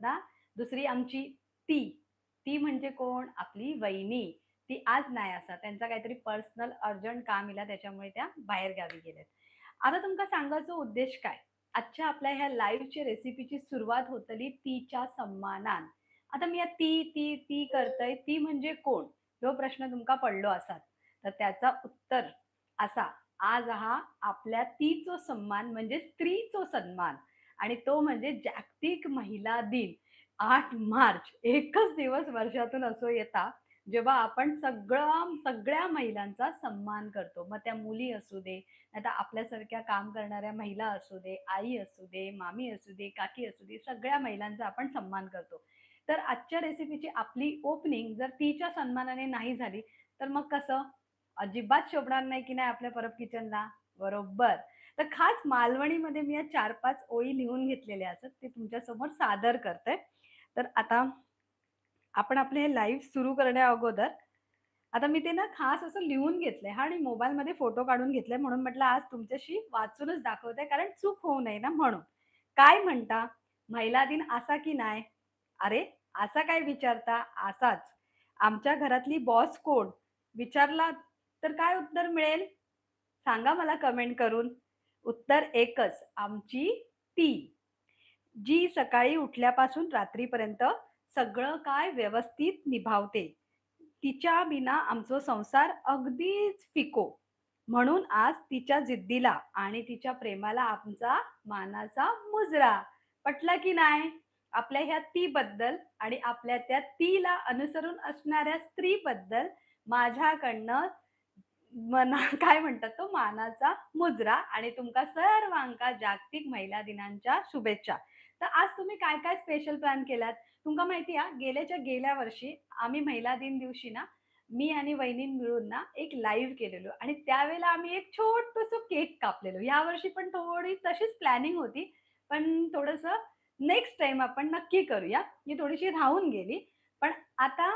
ना, दुसरी आमची ती. ती म्हणजे कोण? आपली वहिनी. ती आज नाही आसा. त्यांचा काहीतरी पर्सनल अर्जंट काम इला त्याच्यामुळे त्या बाहेर गावी गेल्यात. आता तुमका सांगायचो उद्देश काय? आजच्या आपल्या ह्या लाईव्हची रेसिपीची सुरुवात होतली तीच्या सन्मानान. आता मी या ती करतय, ती म्हणजे कोण? ह्यो प्रश्न तुमका पडलो असात. तर त्याचा उत्तर असा, आज हा आपल्या तीचो सन्मान म्हणजे स्त्रीचो सन्मान आणि तो म्हणजे जागतिक महिला दिन. 8 मार्च एकच दिवस वर्षातून असो येता, जेव्हा आपण सगळ्या महिलांचा सन्मान करतो. मग त्या मुली असू दे, नाहीतर आपल्यासारख्या काम करणाऱ्या महिला असू दे, आई असू दे, मामी असू दे, काकी असू दे, सगळ्या महिलांचा आपण सन्मान करतो. तर आजच्या रेसिपीची आपली ओपनिंग जर तिच्या सन्मानाने नाही झाली, तर मग कसं? अजिबात शोभणार नाही की नाही आपल्या परब किचनला. बरोबर. तर खास मालवणीमध्ये मी या 4-5 ओळी लिहून घेतलेल्या असतात. ते तुमच्यासमोर सादर करते. तर आता आपण आपले हे लाईव्ह सुरू करण्या अगोदर आता मी ते ना खास असं लिहून घेतलंय हां आणि मोबाईलमध्ये फोटो काढून घेतलाय म्हणून म्हटलं आज तुमच्याशी वाचूनच दाखवते कारण चूक होऊ नये ना म्हणून. काय म्हणता? महिला दिन असा की नाही? अरे, असा काय विचारता? असाच. आमच्या घरातली बॉस कोण? विचारलात तर काय उत्तर मिळेल? सांगा मला कमेंट करून. उत्तर एकच, आमची ती. जी सकाळी उठल्यापासून रात्रीपर्यंत सगळं काय व्यवस्थित निभावते. तिच्या बिना आमचा संसार अगदीच फिको. म्हणून आज तिच्या जिद्दीला आणि तिच्या प्रेमाला आमचा मानाचा मुजरा. पटला की नाही? आपल्या ह्या तीबद्दल आणि आपल्या त्या तीला अनुसरून असणाऱ्या स्त्रीबद्दल माझ्याकडनं मना काय म्हणतात तो मानाचा मुजरा आणि तुमका सर्वांका जागतिक महिला दिनांच्या शुभेच्छा. तर आज तुम्ही काय-काय स्पेशल प्लॅन केलात? तुमका माहिती आहे गेल्या वर्षी आम्ही महिला दिन दिवशी ना, मी आणि वहिनी मिळून ना एक लाईव्ह केलेलो आणि त्यावेळेला आम्ही एक छोटंसं केक कापलेलो. यावर्षी पण थोडी तशीच प्लॅनिंग होती. पण थोडंसं नेक्स्ट टाईम आपण नक्की करूया. ही थोडीशी राहून गेली. पण आता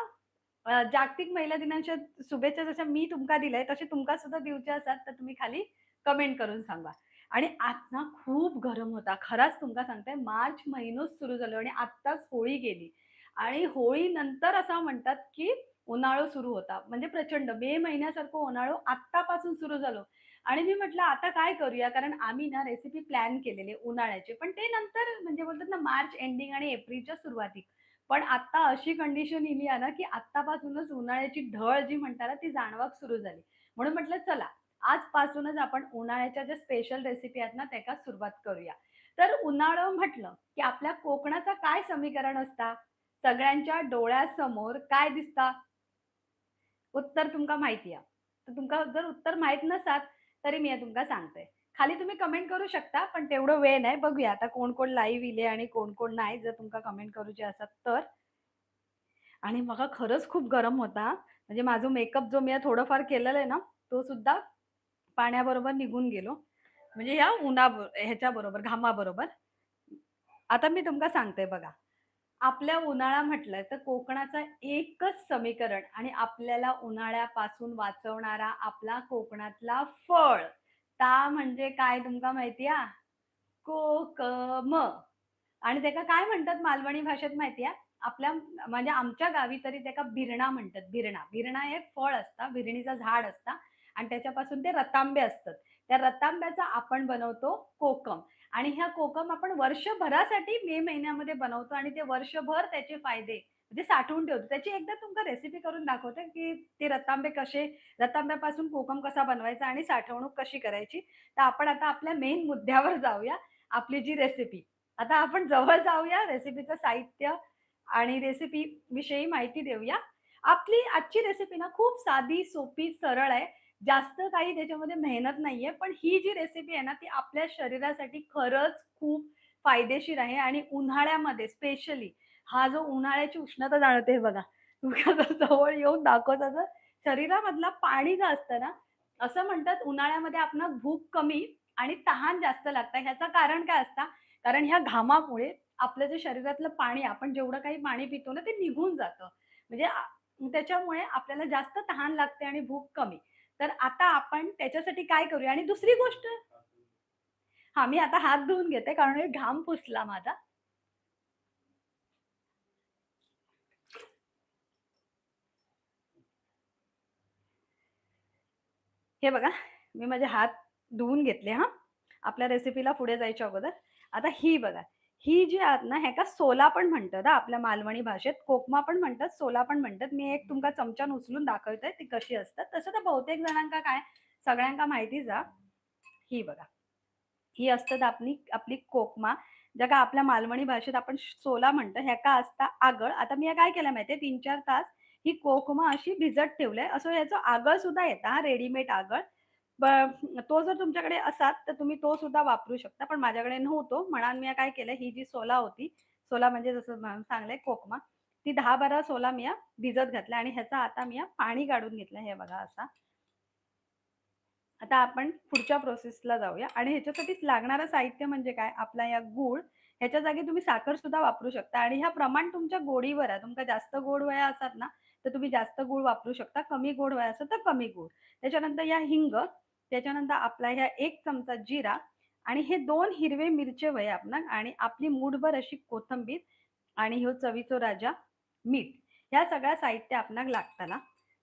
जागतिक महिला दिनाच्या शुभेच्छा जशा मी तुमका दिल्याय, तसे तुमका सुद्धा दिवच्या असतात, तर तुम्ही खाली कमेंट करून सांगा. आणि आज ना खूप गरम होता. खरंच तुमका सांगते मार्च महिनोच सुरू झालो आणि आत्ताच होळी गेली. आणि होळीनंतर असं म्हणतात, की उन्हाळा सुरू होता. म्हणजे प्रचंड मे महिन्यासारखं उन्हाळं आत्तापासून सुरू झालं. आणि मी म्हटलं आता काय करूया? कारण आम्ही ना रेसिपी प्लॅन केलेले उन्हाळ्याचे. पण ते नंतर म्हणजे बोलतात ना मार्च एंडिंग आणि एप्रिलच्या सुरुवाती. पण आता अशी कंडिशन इली आहे ना, की आत्तापासूनच उन्हाळ्याची ढळ जी म्हणतात ना, ती जाणवाक सुरू झाली. म्हणून म्हटलं चला, आजपासूनच आपण उन्हाळ्याच्या ज्या स्पेशल रेसिपी आहेत ना, त्याला सुरुवात करूया. तर उन्हाळं म्हटलं, की आपल्या कोकणाचं काय समीकरण असतं? सगळ्यांच्या डोळ्यासमोर काय दिसतं? उत्तर तुमका माहिती आहे. तर तुमका जर उत्तर माहीत नसाल, तरी मी तुमका सांगते. खाली तुम्ही कमेंट करू शकता, पण तेवढं वेळ नाही. बघूया आता कोण-कोण लाईव्ह इले आणि कोण-कोण नाही. जर तुमका कमेंट करूचे असतात तर. आणि बघा खरंच खूप गरम होता. म्हणजे माझं मेकअप जो मी थोडंफार केलेलं आहे ना, तो सुद्धा पाण्याबरोबर निघून गेलो. म्हणजे ह्या ह्याच्याबरोबर, घामाबरोबर. आता मी तुमका सांगते बघा. आपल्या उन्हाळा म्हटलं तर कोकणाचं एकच समीकरण आणि आपल्याला उन्हाळ्यापासून वाचवणारा आपला कोकणातला फळ. ता म्हणजे काय तुमका माहिती आहे? कोकम. आणि त्याला काय म्हणतात मालवणी भाषेत माहिती आहे? आपल्या म्हणजे आमच्या गावी तरी त्याला बिरणा म्हणतात, बिरणा. बिरणा हे एक फळ असतं, बिरणीचं झाड असतं आणि त्याच्यापासून ते रतांबे असतात. त्या रतांब्याचा आपण बनवतो कोकम आणि ह्या कोकम आपण वर्षभरासाठी मे महिन्यामध्ये बनवतो आणि ते वर्षभर त्याचे फायदे म्हणजे साठवून ठेवतो. त्याची एकदा तुम्हाला रेसिपी करून दाखवते, की ते रतांबे कसे रतांब्यापासून कोकम कसा बनवायचा आणि साठवणूक कशी करायची. तर आपण आता आपल्या मेन मुद्द्यावर जाऊया, आपली जी रेसिपी. आता आपण जवळ जाऊया रेसिपीचं साहित्य आणि रेसिपी विषयी माहिती देऊया. आपली आजची रेसिपी ना खूप साधी, सोपी, सरळ आहे. जास्त काही त्याच्यामध्ये मेहनत नाहीये. पण ही जी रेसिपी आहे ना, ती आपल्या शरीरासाठी खरंच खूप फायदेशीर आहे आणि उन्हाळ्यामध्ये स्पेशली हा जो उन्हाळ्याची उष्णता जाणवते हे बघा. तुम्हाला जवळ येऊन दाखवत असं शरीरामधलं पाणी जे असतं ना, असं म्हणतात उन्हाळ्यामध्ये आपणास भूक कमी आणि तहान जास्त लागतं. ह्याचं कारण काय असतं? कारण ह्या घामामुळे आपलं जे शरीरातलं पाणी आपण जेवढं काही पाणी पितो ना, ते निघून जातं. म्हणजे त्याच्यामुळे आपल्याला जास्त तहान लागते आणि भूक कमी. तर आता आपण त्याच्यासाठी काय करूया आणि दुसरी गोष्ट हां, मी आता हात धुवून घेते कारण हे घाम पुसला माझा. हे बघा, मी माझे हात धुवून घेतले हां, आपल्या रेसिपीला पुढे जायच्या अगोदर. आता ही बघा, ही जी आहात ना, ह्याका सोला पण म्हणतात हां, आपल्या मालवणी भाषेत. कोकमा पण म्हणतात, सोला पण म्हणतात. मी एक तुमका चमच्यान उचलून दाखवते ती कशी असतात. तसं तर बहुतेक जणांका काय सगळ्यांका माहितीच हा. ही बघा, ही असतात आपली आपली कोकमा, ज्याका आपल्या मालवणी भाषेत आपण सोला म्हणतो. ह्याका असता आगळ. आता मी हे काय केलं माहिती 3-4 तास ही कोकमा अशी भिजत ठेवलंय. असं ह्याचं आगळ सुद्धा येतं हां, रेडीमेड आगळ. ब तो जर तुमच्याकडे असाल, तर तुम्ही तो सुद्धा वापरू शकता. पण माझ्याकडे नव्हतो म्हणून मी काय केलं, ही जी सोला होती, सोला म्हणजे जसं सांगलंय कोकमा, ती 10-12 सोला मी भिजत घातल्या आणि ह्याचा आता मी पाणी काढून घेतलं. हे बघा असा. आता आपण पुढच्या प्रोसेसला जाऊया आणि ह्याच्यासाठी लागणारं साहित्य म्हणजे काय, आपला या गूळ, ह्याच्या जागी तुम्ही साखर सुद्धा वापरू शकता आणि ह्या प्रमाण तुमच्या गोडीवर आहे. तुमका जास्त गोड वया असतात ना, तर तुम्ही जास्त गूळ वापरू शकता. कमी गोड वया असेल तर कमी गूळ. त्याच्यानंतर या हिंग, त्याच्यानंतर आपला ह्या 1 चमचा जीरा आणि हे 2 हिरवे मिरचे वया आपण आणि आपली मूठभर अशी कोथिंबीर आणि ह्यो चवीचो राजा मीठ. ह्या सगळ्या साहित्य आपणाक लागताना.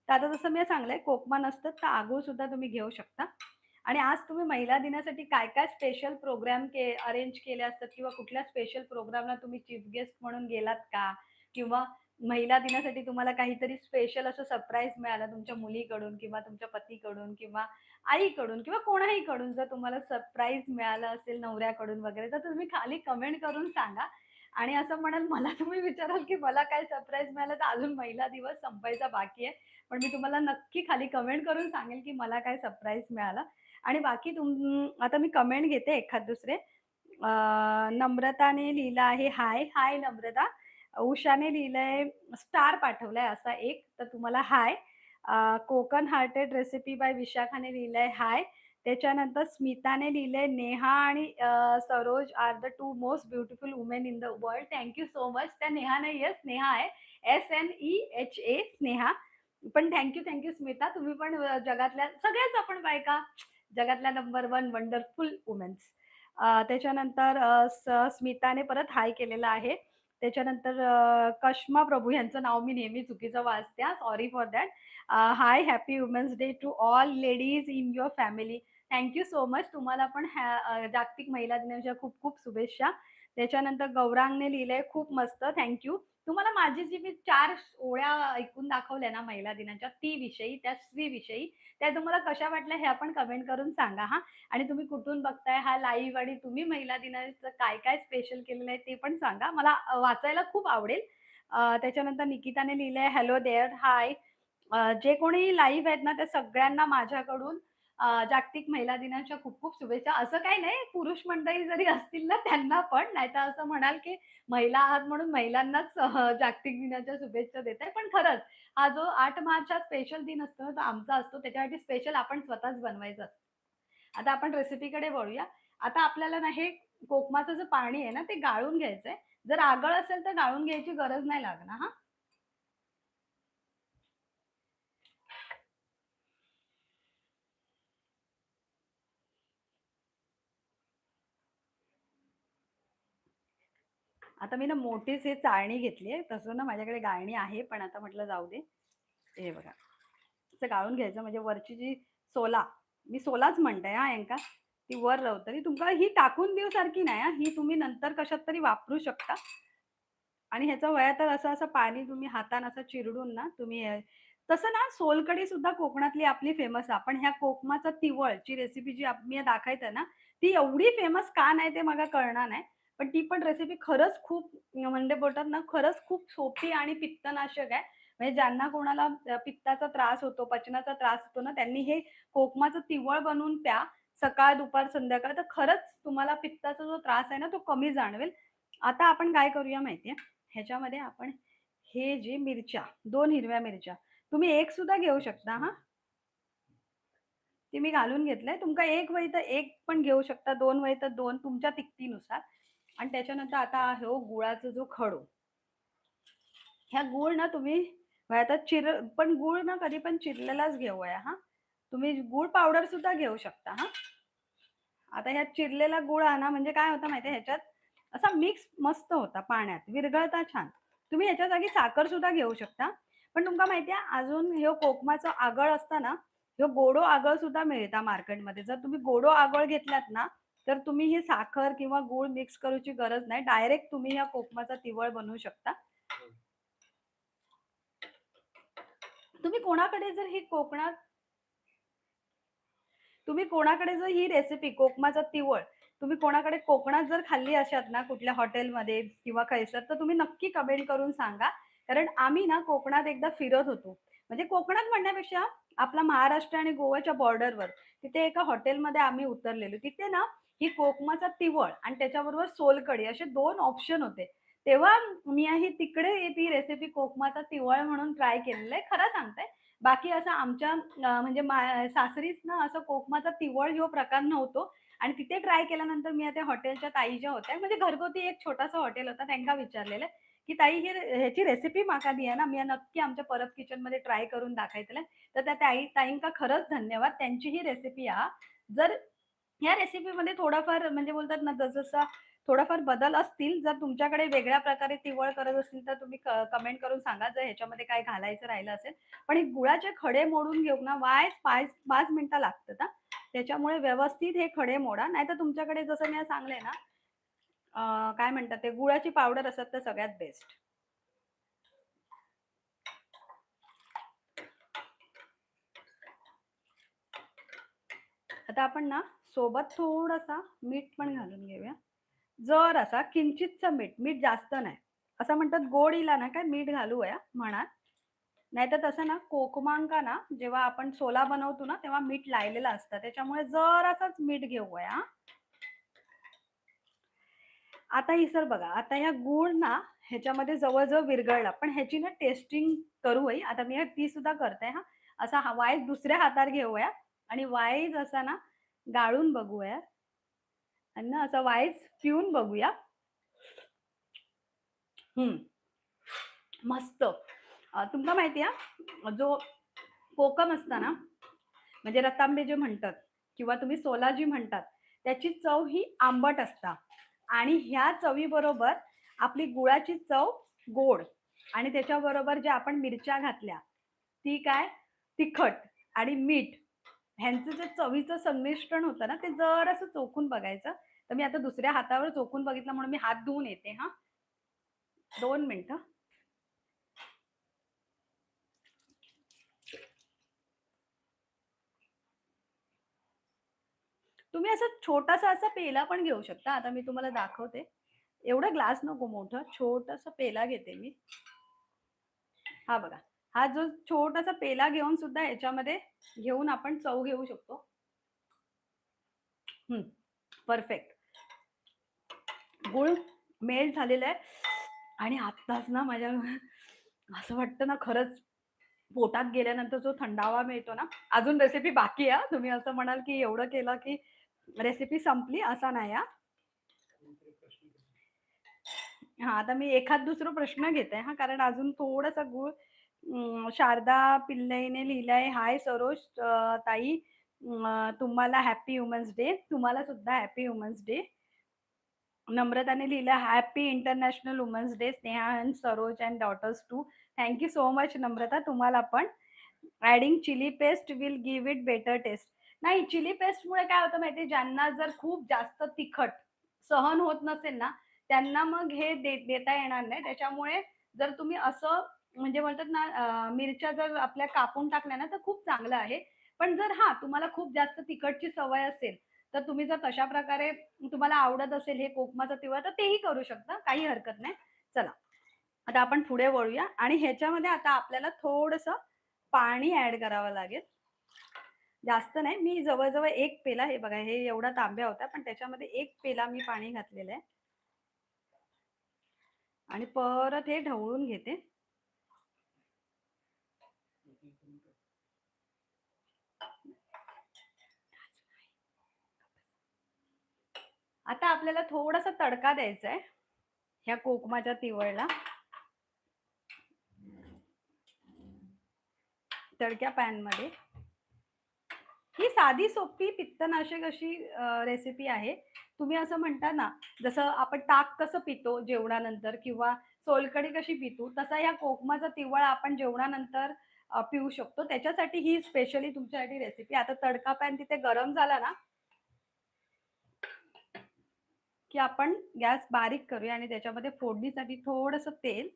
तर आता जसं मी सांगलंय कोकमा नसतं तर आगळ सुद्धा तुम्ही घेऊ शकता. आणि आज तुम्ही महिला दिनासाठी काय-काय स्पेशल प्रोग्राम अरेंज केले असतात किंवा कुठल्या स्पेशल प्रोग्रामला तुम्ही चीफ गेस्ट म्हणून गेलात का? किंवा महिला दिनासाठी तुम्हाला काहीतरी स्पेशल असं सरप्राईज मिळालं तुमच्या मुलीकडून किंवा तुमच्या पतीकडून किंवा आईकडून किंवा कोणाहीकडून जर तुम्हाला सरप्राईज मिळालं असेल नवऱ्याकडून वगैरे, तर तुम्ही खाली कमेंट करून सांगा. आणि असं म्हणाल मला तुम्ही विचाराल, की मला काय सरप्राईज मिळालं, तर अजून महिला दिवस संपायचा बाकी आहे. पण मी तुम्हाला नक्की खाली कमेंट करून सांगेल, की मला काय सरप्राईज मिळाला. आणि बाकी आता मी कमेंट घेते एखाद दुसरे. अ, नम्रताने लिहिलं आहे, "हाय, हाय नम्रता." उषाने लिहिलंय, स्टार पाठवलाय असा एक, तर तुम्हाला hi. Konkan hearted recipe by विशाखाने लिहिलंय हाय. त्याच्यानंतर स्मिताने लिहिलंय, "नेहा आणि Saroj are the 2 most beautiful women in the world." Thank so much. त्या नेहा नाही आहे, स्नेहा आहे. SNEHA स्नेहा. पण थँक स्मिता. तुम्ही पण जगातल्या सगळ्याच आपण बायका जगातल्या नंबर 1 वंडरफुल वुमन्स. त्याच्यानंतर स्मिताने परत हाय केलेला आहे. त्याच्यानंतर कश्मा प्रभू यांचं नाव मी नेहमी चुकीचं वाचते हां, sorry for that. Hi, happy women's day to all ladies in your family. Thank so much. तुम्हाला पण जागतिक महिला दिनाच्या खूप खूप शुभेच्छा. त्याच्यानंतर गौरांगने लिहिलंय, खूप मस्त, थँक तुम्हाला माझी जी मी 4 ओळ्या ऐकून दाखवल्या ना महिला दिनाच्या, ती विषयी, त्या स्त्रीविषयी, त्या तुम्हाला कशा वाटल्या हे आपण कमेंट करून सांगा हां. आणि तुम्ही कुठून बघताय हा लाईव्ह आणि तुम्ही महिला दिनाचं काय-काय स्पेशल केलेलं आहे ते पण सांगा. मला वाचायला खूप आवडेल. त्याच्यानंतर निकिताने लिहिलंय, "हॅलो देअर, हाय." जे कोणी लाईव्ह आहेत ना, त्या सगळ्यांना माझ्याकडून जागतिक महिला दिनाच्या खूप खूप शुभेच्छा. असं काही नाही, पुरुष मंडळी जरी असतील ना त्यांना पण, नाहीतर असं म्हणाल की महिला आहात म्हणून महिलांनाच जागतिक दिनाच्या शुभेच्छा देत आहे. पण खरंच हा जो 8 मार्च हा स्पेशल दिन असतो ना, तो आमचा असतो. त्याच्यासाठी स्पेशल आपण स्वतःच बनवायचं असतं. आता आपण रेसिपीकडे वळूया. आता आपल्याला ना हे कोकमाचं जे पाणी आहे ना, ते गाळून घ्यायचंय. जर आगळ असेल तर गाळून घ्यायची गरज नाही लागणार हां. आता मी ना मोठीच हे चाळणी घेतली आहे. तसं ना माझ्याकडे गाळणी आहे, पण आता म्हटलं जाऊ दे. हे बघा, असं गाळून घ्यायचं म्हणजे वरची जी सोला, मी सोलाच म्हणते हां यांका, ती वर रवतली. तुमका ही टाकून देऊ सारखी नाही हां, ही तुम्ही नंतर कशात तरी वापरू शकता. आणि ह्याचा वया तर असं-असं पाणी तुम्ही हातानं असं चिरडून ना तुम्ही तसं ना सोलकढी सुद्धा कोकणातली आपली फेमस आहे. आपण ह्या कोकमाचा तिवळची रेसिपी जी मी दाखवते ना, ती एवढी फेमस का नाही ते मला कळणार नाही. पण ती पण रेसिपी खरंच खूप म्हणजे बोलतात ना, खरंच खूप सोपी आणि पित्तनाशक आहे. म्हणजे ज्यांना कोणाला पित्ताचा त्रास होतो, पचनाचा त्रास होतो ना, त्यांनी हे कोकमाचं तिवळ बनवून प्या. सकाळ, दुपार, संध्याकाळ तर खरंच तुम्हाला पित्ताचा जो त्रास आहे ना, तो कमी जाणवेल. आता आपण काय करूया माहिती ह्याच्यामध्ये आपण हे जे मिरच्या, 2 हिरव्या मिरच्या, तुम्ही 1 सुद्धा घेऊ शकता हां. ते मी घालून घेतलंय. तुमका 1 वही तर 1 पण घेऊ शकता, 2 वही तर 2 तुमच्या तिखटीनुसार. आणि त्याच्यानंतर आता हो गुळाचा जो खडू. ह्या गूळ ना तुम्ही आता पण गूळ ना कधी पण चिरलेलाच घेऊया हां. तुम्ही गूळ पावडर सुद्धा घेऊ शकता हां. आता ह्यात चिरलेला गूळ आणा म्हणजे काय होतं माहिती ह्याच्यात असा मिक्स मस्त होता पाण्यात, विरघळता छान. तुम्ही ह्याच्या जागी साखर सुद्धा घेऊ शकता. पण तुमका माहिती आहे अजून ह्यो कोकमाचं आगळ असतं ना, ह्यो गोडो आगळ सुद्धा मिळता मार्केटमध्ये. जर तुम्ही गोडो आगळ घेतलात ना, तर तुम्ही ही साखर किंवा गूळ मिक्स करूची गरज नाही. डायरेक्ट तुम्ही ह्या कोकमाचा तिवळ बनवू शकता. तुम्ही कोणाकडे जर ही कोकणात तुम्ही कोणाकडे जर ही रेसिपी कोकमाचा तिवळ तुम्ही कोणाकडे कोकणात जर खाल्ली अशात ना कुठल्या हॉटेलमध्ये किंवा खैसर तर तुम्ही नक्की कमेंट करून सांगा. कारण आम्ही ना कोकणात एकदा फिरत होतो. म्हणजे कोकणात म्हणण्यापेक्षा आपला महाराष्ट्र आणि गोव्याच्या बॉर्डरवर तिथे एका हॉटेलमध्ये आम्ही उतरलेलो. तिथे ना ही कोकमाचा तिवळ आणि त्याच्याबरोबर सोलकढी असे 2 ऑप्शन होते. तेव्हा मी ही तिकडे ती रेसिपी कोकमाचा तिवळ म्हणून ट्राय केलेलं आहे. खरं सांगते बाकी असं आमच्या म्हणजे सासरीच ना असं कोकमाचा तिवळ ह्यो प्रकार नव्हतो आणि तिथे ट्राय केल्यानंतर मी त्या हॉटेलच्या ताई ज्या होत्या म्हणजे घरगुती एक छोटासा हॉटेल होता त्यांना विचारलेलं, की "ताई ह्याची रेसिपी माका द्या ना, मी नक्की आमच्या परब किचनमध्ये ट्राय करून दाखयतले." तर त्या ताईंका खरंच धन्यवाद. त्यांची ही रेसिपी हा जर या रेसिपीमध्ये थोडाफार म्हणजे बोलतात ना जसं थोडाफार बदल असतील. जर तुमच्याकडे वेगळ्या प्रकारे तिवळ करत असतील तर तुम्ही कमेंट करून सांगा जर ह्याच्यामध्ये काय घालायचं राहिलं असेल. पण हे गुळाचे खडे मोडून घेऊन ना 5 मिनिटं लागतात हां. त्याच्यामुळे व्यवस्थित हे खडे मोडा. नाहीतर तुमच्याकडे जसं मी सांगले ना काय म्हणतात ते गुळाची पावडर असतात तर सगळ्यात बेस्ट. आता आपण ना सोबत थोडासा मीठ पण घालून घेऊया. जरासा किंचितचं मीठ, मीठ जास्त नाही. असं म्हणतात गोड येईल ना काय मीठ घालूया म्हणाल. नाहीतर तसं ना कोकमांका ना जेव्हा आपण सोला बनवतो ना तेव्हा मीठ लायलेलं असतं. त्याच्यामुळे जरासंच मीठ घेऊया हां. आता ही सर बघा, आता ह्या गूळ ना ह्याच्यामध्ये जवळ-जवळ विरघळला. पण ह्याची ना टेस्टिंग करू हई. आता मी ती सुद्धा करते हां. असा हा वाईस दुसऱ्या हातावर घेऊया आणि वाईस असा ना गाळून बघूया आणि ना असा वाईस पिऊन बघूया. हं. मस्त. तुमका माहिती आहे जो कोकम असता ना, म्हणजे रतांबे जे म्हणतात किंवा तुम्ही सोला जी म्हणतात, त्याची चव ही आंबट असता आणि ह्या चवीबरोबर आपली गुळाची चव गोड आणि त्याच्याबरोबर ज्या आपण मिरच्या घातल्या, ती काय तिखट आणि मीठ ह्यांचं जे चवीचं संमिश्रण होतं ना, ते जरासं चोखून बघायचं. तर मी आता दुसऱ्या हातावर चोखून बघितलं म्हणून मी हात धुवून येते हां. 2 मिनिटं. तुम्ही असं छोटासा असा पेला पण घेऊ शकता. आता मी तुम्हाला दाखवते. एवढा ग्लास नको मोठं, छोटासा पेला घेते मी. हा बघा. हा जो छोटासा पेला घेऊन सुद्धा ह्याच्यामध्ये घेऊन आपण चव घेऊ शकतो. हं, परफेक्ट. गूळ मेल्ट झालेला आहे आणि आत्ताच ना माझ्या असं वाटतं ना खरंच पोटात गेल्यानंतर जो थंडावा मिळतो ना, अजून रेसिपी बाकी आहे तुम्ही असं म्हणाल, की एवढं केलं, की रेसिपी संपली असा नाही हां. हां, आता मी एखाद दुसरा प्रश्न घेते हां, कारण अजून थोडासा गूळ शारदा पिल्लईने लिहिलंय, "हाय सरोज ताई तुम्हाला हॅपी वुमन्स डे." तुम्हाला सुद्धा हॅपी वुमन्स डे. नम्रताने लिहिलं, "happy international women's day Sneha and Saroj and daughters too." Thank you so much Namrata तुम्हाला पण. Adding chili paste will give it better taste. नाही चिली पेस्टमुळे काय होतं माहिती आहे, ज्यांना जर खूप जास्त तिखट सहन होत नसेल ना, त्यांना मग हे देता येणार नाही. त्याच्यामुळे जर तुम्ही असं म्हणजे म्हणतात ना मिरच्या जर आपल्या कापून टाकल्या ना, तर खूप चांगलं आहे. पण जर हां, तुम्हाला खूप जास्त तिखटची सवय असेल, तर तुम्ही जर तशा प्रकारे तुम्हाला आवडत असेल हे कोकमाचं तिळा, तर तेही करू शकता. काही हरकत नाही. चला, आता आपण पुढे वळूया आणि ह्याच्यामध्ये आता आपल्याला थोडंसं पाणी ॲड करावं लागेल. जास्त नाही. मी जवळ-जवळ 1 पेला हे बघा, हे एवढा तांब्या होता, पण त्याच्यामध्ये 1 पेला मी पाणी घातलेलं आहे आणि परत हे ढवळून घेते. आता आपल्याला थोडासा तडका द्यायचा आहे, ह्या कोकमाच्या तिवळला. तडक्या पॅनमध्ये. ही साधी सोपी पित्तनाशक अशी रेसिपी आहे. तुम्ही असं म्हणता ना, जसं आपण ताक कसं पितो जेवणानंतर किंवा सोलकढी कशी पितो, तसा या कोकमाचा तिवळ आपण जेवणानंतर पिऊ शकतो. त्याच्यासाठी ही स्पेशली तुमच्यासाठी रेसिपी. आता तडका पॅन तिथे गरम झाला ना, की आपण गॅस बारीक करूया आणि त्याच्यामध्ये फोडणीसाठी थोडंसं तेल.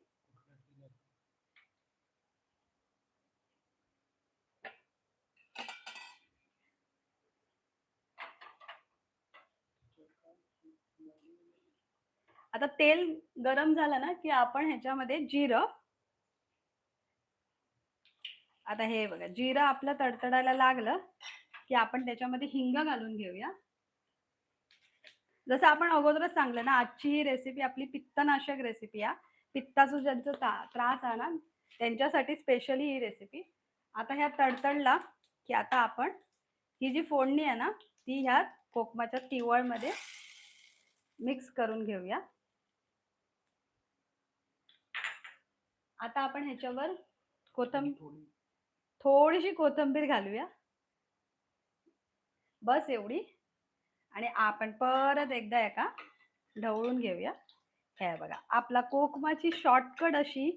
आता तेल गरम झालं ना, की आपण ह्याच्यामध्ये जिरं. आता हे बघा, जिरं आपलं तडतडायला लागलं, की आपण त्याच्यामध्ये हिंग घालून घेऊया. जसं आपण अगोदरच सांगलं ना, आजची ही रेसिपी आपली पित्तनाशक रेसिपी आहे. पित्ताचा ज्यांचा त्रास आहे ना, त्यांच्यासाठी स्पेशली ही रेसिपी. आता ह्या तडतडला, की आता आपण ही जी फोडणी आहे ना, ती ह्या कोकमाच्या तिवळमध्ये मिक्स करून घेऊया. आता आपण ह्याच्यावर थोडीशी कोथिंबीर घालूया. बस एवढी. आणि आपण परत एकदा एका ढवळून घेऊया. हे बघा, आपला कोकमाची शॉर्टकट अशी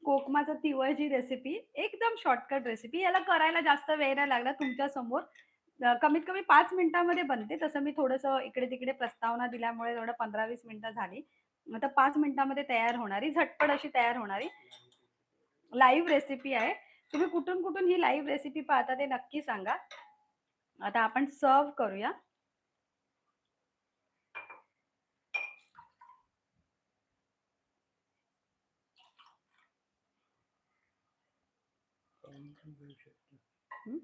कोकमाचा तिवळची रेसिपी, एकदम शॉर्टकट रेसिपी. याला करायला जास्त वेळ नाही लागला. तुमच्या समोर कमीत कमी 5 मिनिटामध्ये बनते. तसं मी थोडंसं इकडे-तिकडे प्रस्तावना दिल्यामुळे थोडं 15-20 मिनिटं झाली. आता 5 मिनिटामध्ये तयार होणारी, झटपट अशी तयार होणारी लाईव्ह रेसिपी आहे. तुम्ही कुठून-कुठून ही लाईव्ह रेसिपी पाहता ते नक्की सांगा. आता आपण सर्व्ह करूया. हं.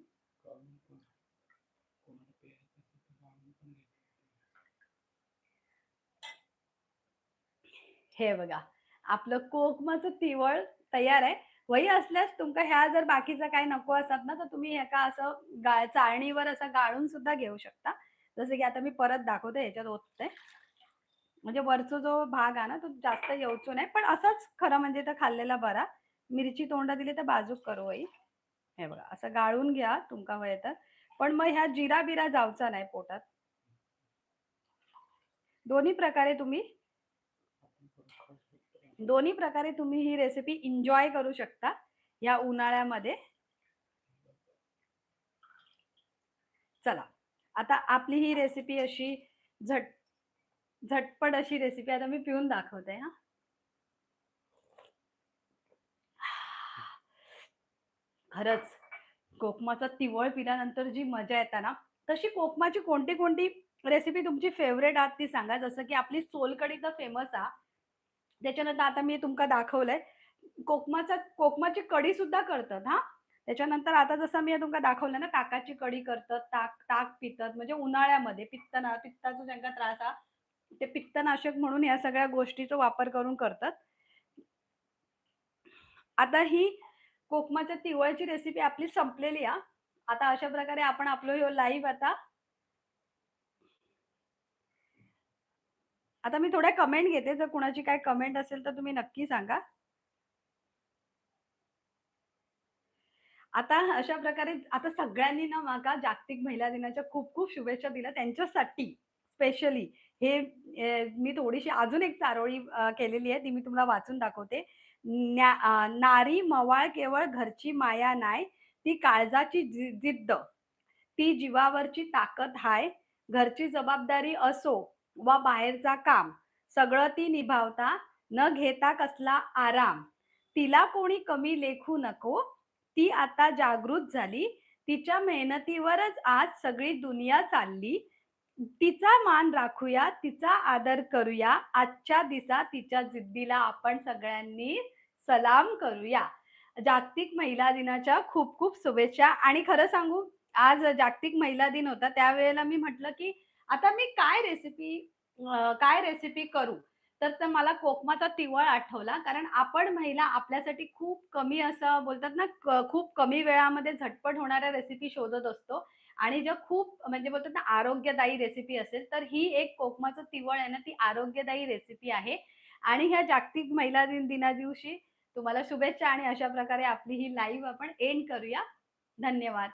हे बघा, आपलं कोकमाचं तिवळ तयार आहे. वही असल्यास तुमका ह्या जर बाकीचं काही नको असत ना, तर तुम्ही ह्याका असं चाळणीवर असं गाळून सुद्धा घेऊ शकता. जसं की आता मी परत दाखवते, ह्याच्यात ओतते. म्हणजे वरचा जो भाग आहे ना, तो जास्त येऊचो नाही. पण असंच खरं म्हणजे तर खाल्लेला बरा. मिरची तोंडात दिली तर बाजूक करू वही. हे बघा, असं गाळून घ्या तुमका हवंय तर. पण मग ह्या जिरा-बिरा जाऊचा नाही पोटात. दोन्ही प्रकारे तुम्ही दोन्ही प्रकारे तुम्ही ही रेसिपी एन्जॉय करू शकता या उन्हाळ्यामध्ये. चला, आता आपली ही रेसिपी अशी झट झटपट अशी रेसिपी आता मी पिऊन दाखवते हा. खरंच कोकमाचा तिवळ पिल्यानंतर जी मजा येते ना, तशी कोकमाची कोणती कोणती रेसिपी तुमची फेवरेट आहात ती सांगा. जसं की आपली सोलकढी तर फेमस आहे. त्याच्यानंतर आता मी तुमका दाखवलंय. कोकमाची कढी सुद्धा करतात हां. त्याच्यानंतर आता जसं मी तुमका दाखवलं ना, ताकाची कढी करतात, ताक पितात. म्हणजे उन्हाळ्यामध्ये पित्ताचा ज्यांका त्रास आहे, ते पित्तनाशक म्हणून या सगळ्या गोष्टीचा वापर करून करतात. आता ही कोकमाच्या तिवळची रेसिपी आपली संपलेली आहे. आता अशा प्रकारे आपण आपलं ह्यो लाईव्ह आता मी थोड्या कमेंट घेते. जर कुणाची काही कमेंट असेल तर तुम्ही नक्की सांगा. आता अशा प्रकारे आता सगळ्यांनी ना माका जागतिक महिला दिनाच्या खूप-खूप शुभेच्छा दिल्या. त्यांच्यासाठी स्पेशली हे मी थोडीशी अजून एक चारोळी केलेली आहे. ती मी तुम्हाला वाचून दाखवते. नारी मवाळ केवळ घरची माया नाय, ती काळजाची जिद्द, ती जीवावरची ताकद हाय. घरची जबाबदारी असो वा बाहेरचा काम, सगळं ती निभावता, न घेता कसला आराम. तिला कोणी कमी लेखू नको, ती आता जागृत झाली. तिच्या मेहनतीवरच आज सगळी दुनिया चालली. तिचा मान राखूया, तिचा आदर करूया. आजच्या दिवसा तिच्या जिद्दीला आपण सगळ्यांनी सलाम करूया. जागतिक महिला दिनाच्या खूप-खूप शुभेच्छा. आणि खरं सांगू, आज जागतिक महिला दिन होता. त्यावेळेला मी म्हटलं, की आता मी काय रेसिपी करू? तर मला कोकमाचा तिवळ आठवला. कारण आपण महिला आपल्यासाठी खूप कमी असं बोलतात ना, खूप कमी वेळामध्ये झटपट होणाऱ्या रेसिपी शोधत असतो. आणि ज्या खूप म्हणजे बोलतात ना, आरोग्यदायी रेसिपी असेल, तर ही एक कोकमाचं तिवळ आहे ना, ती आरोग्यदायी रेसिपी आहे. आणि ह्या जागतिक महिला दिना दिवशी तुम्हाला शुभेच्छा आणि अशा प्रकारे आपली ही लाईव्ह आपण एंड करूया. धन्यवाद.